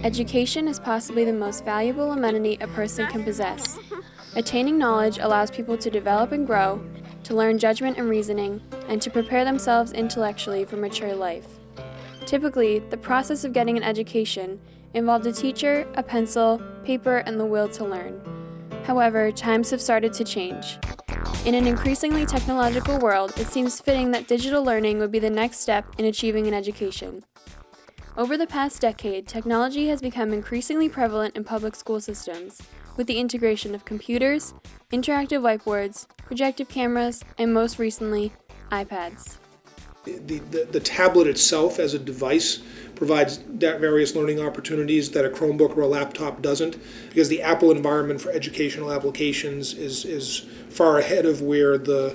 Education is possibly the most valuable amenity a person can possess. Attaining knowledge allows people to develop and grow, to learn judgment and reasoning, and to prepare themselves intellectually for mature life. Typically, the process of getting an education involved a teacher, a pencil, paper, and the will to learn. However, times have started to change. In an increasingly technological world, it seems fitting that digital learning would be the next step in achieving an education. Over the past decade, technology has become increasingly prevalent in public school systems, with the integration of computers, interactive whiteboards, projective cameras, and most recently, iPads. The tablet itself as a device provides various learning opportunities that a Chromebook or a laptop doesn't, because the Apple environment for educational applications is far ahead of where the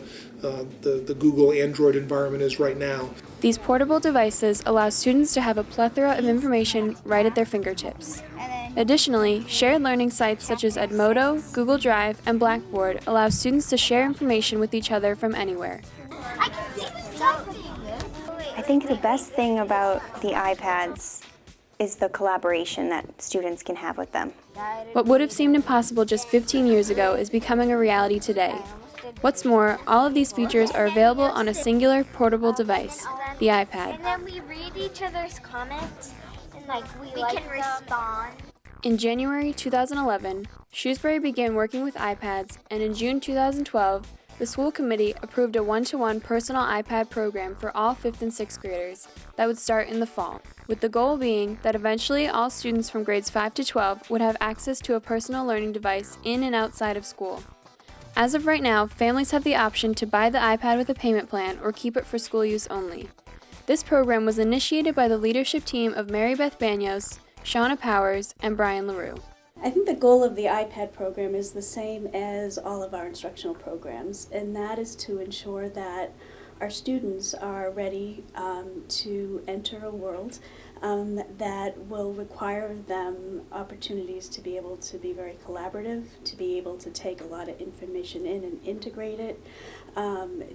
Google Android environment is right now. These portable devices allow students to have a plethora of information right at their fingertips. Additionally, shared learning sites such as Edmodo, Google Drive, and Blackboard allow students to share information with each other from anywhere. I think the best thing about the iPads is the collaboration that students can have with them. What would have seemed impossible just 15 years ago is becoming a reality today. What's more, all of these features are available on a singular portable device, the iPad. And then we read each other's comments, and we can respond. In January 2011, Shrewsbury began working with iPads, and in June 2012, the school committee approved a one-to-one personal iPad program for all 5th and 6th graders that would start in the fall, with the goal being that eventually all students from grades 5 to 12 would have access to a personal learning device in and outside of school. As of right now, families have the option to buy the iPad with a payment plan or keep it for school use only. This program was initiated by the leadership team of Mary Beth Banyos, Shauna Powers, and Brian LaRue. I think the goal of the iPad program is the same as all of our instructional programs, and that is to ensure that our students are ready to enter a world that will require them opportunities to be able to be very collaborative, to be able to take a lot of information in and integrate it,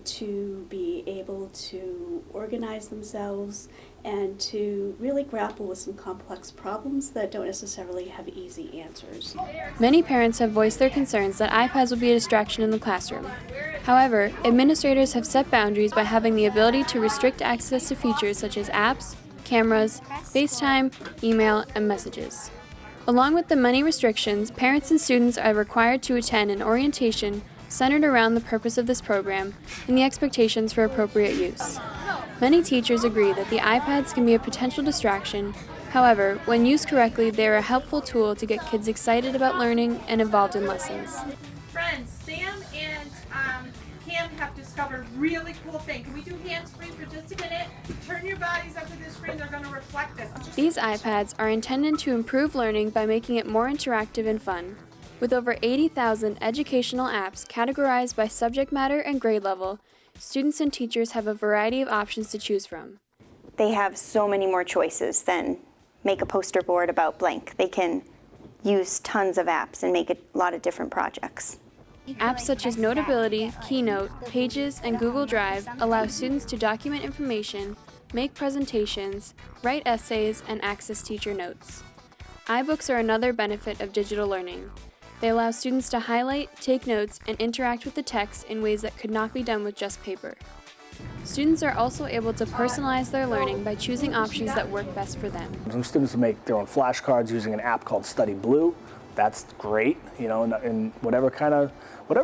to be able to organize themselves, and to really grapple with some complex problems that don't necessarily have easy answers. Many parents have voiced their concerns that iPads will be a distraction in the classroom. However, administrators have set boundaries by having the ability to restrict access to features such as apps, cameras, FaceTime, email, and messages. Along with the many restrictions, parents and students are required to attend an orientation centered around the purpose of this program and the expectations for appropriate use. Many teachers agree that the iPads can be a potential distraction. However, when used correctly, they are a helpful tool to get kids excited about learning and involved in lessons. Friends, Sam and Cam have discovered a really cool thing. Can we do hands-free for just a minute? Turn your bodies up to the screen. They're going to reflect this. These iPads are intended to improve learning by making it more interactive and fun. With over 80,000 educational apps categorized by subject matter and grade level, students and teachers have a variety of options to choose from. They have so many more choices than make a poster board about blank. They can use tons of apps and make a lot of different projects. Apps such as Notability, Keynote, Pages, and Google Drive allow students to document information, make presentations, write essays, and access teacher notes. iBooks are another benefit of digital learning. They allow students to highlight, take notes, and interact with the text in ways that could not be done with just paper. Students are also able to personalize their learning by choosing options that work best for them. Some students make their own flashcards using an app called Study Blue. That's great, and whatever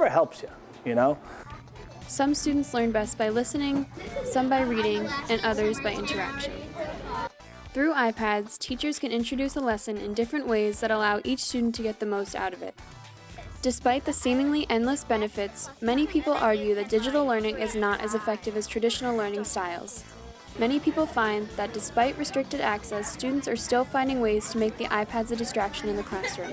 helps you, Some students learn best by listening, some by reading, and others by interaction. Through iPads, teachers can introduce a lesson in different ways that allow each student to get the most out of it. Despite the seemingly endless benefits, many people argue that digital learning is not as effective as traditional learning styles. Many people find that despite restricted access, students are still finding ways to make the iPads a distraction in the classroom.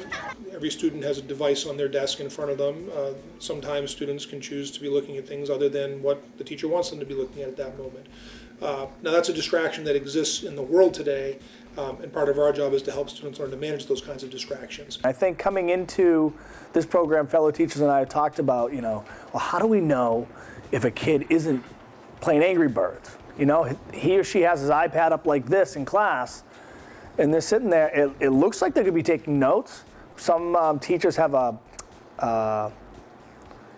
Every student has a device on their desk in front of them. Sometimes students can choose to be looking at things other than what the teacher wants them to be looking at that moment. Now that's a distraction that exists in the world today, and part of our job is to help students learn to manage those kinds of distractions. I think coming into this program, fellow teachers and I have talked about, how do we know if a kid isn't playing Angry Birds? He or she has his iPad up like this in class, And they're sitting there, it looks like they could be taking notes. Some teachers have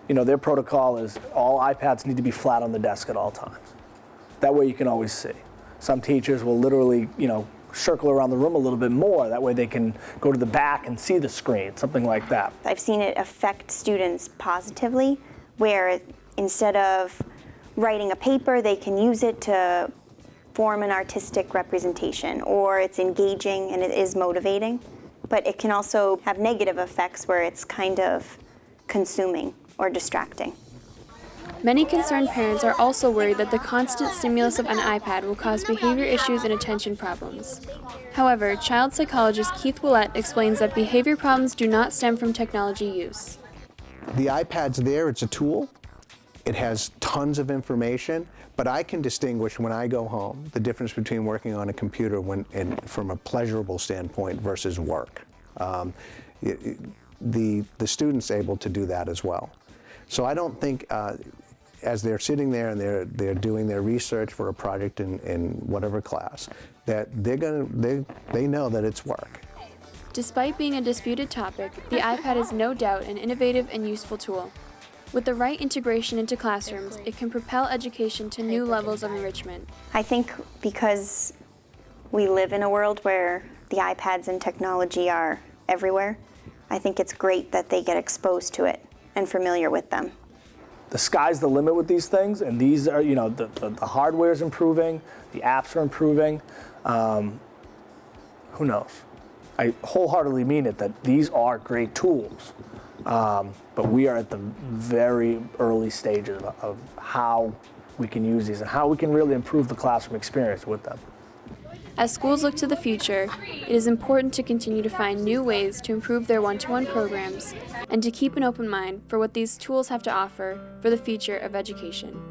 their protocol is all iPads need to be flat on the desk at all times. That way you can always see. Some teachers will literally, circle around the room a little bit more. That way they can go to the back and see the screen, something like that. I've seen it affect students positively, where instead of writing a paper, they can use it to form an artistic representation, or it's engaging and it is motivating. But it can also have negative effects where it's kind of consuming or distracting. Many concerned parents are also worried that the constant stimulus of an iPad will cause behavior issues and attention problems. However, child psychologist Keith Willett explains that behavior problems do not stem from technology use. The iPad's there, it's a tool. It has tons of information, but I can distinguish when I go home the difference between working on a computer from a pleasurable standpoint versus work. The student's able to do that as well. So I don't think, as they're sitting there and they're doing their research for a project in whatever class, that they know that it's work. Despite being a disputed topic, the iPad is no doubt an innovative and useful tool. With the right integration into classrooms, it can propel education to new levels of enrichment. I think because we live in a world where the iPads and technology are everywhere, I think it's great that they get exposed to it and familiar with them. The sky's the limit with these things, and these are, the hardware is improving, the apps are improving. Who knows? I wholeheartedly mean it that these are great tools, but we are at the very early stages of how we can use these and how we can really improve the classroom experience with them. As schools look to the future, it is important to continue to find new ways to improve their one-to-one programs and to keep an open mind for what these tools have to offer for the future of education.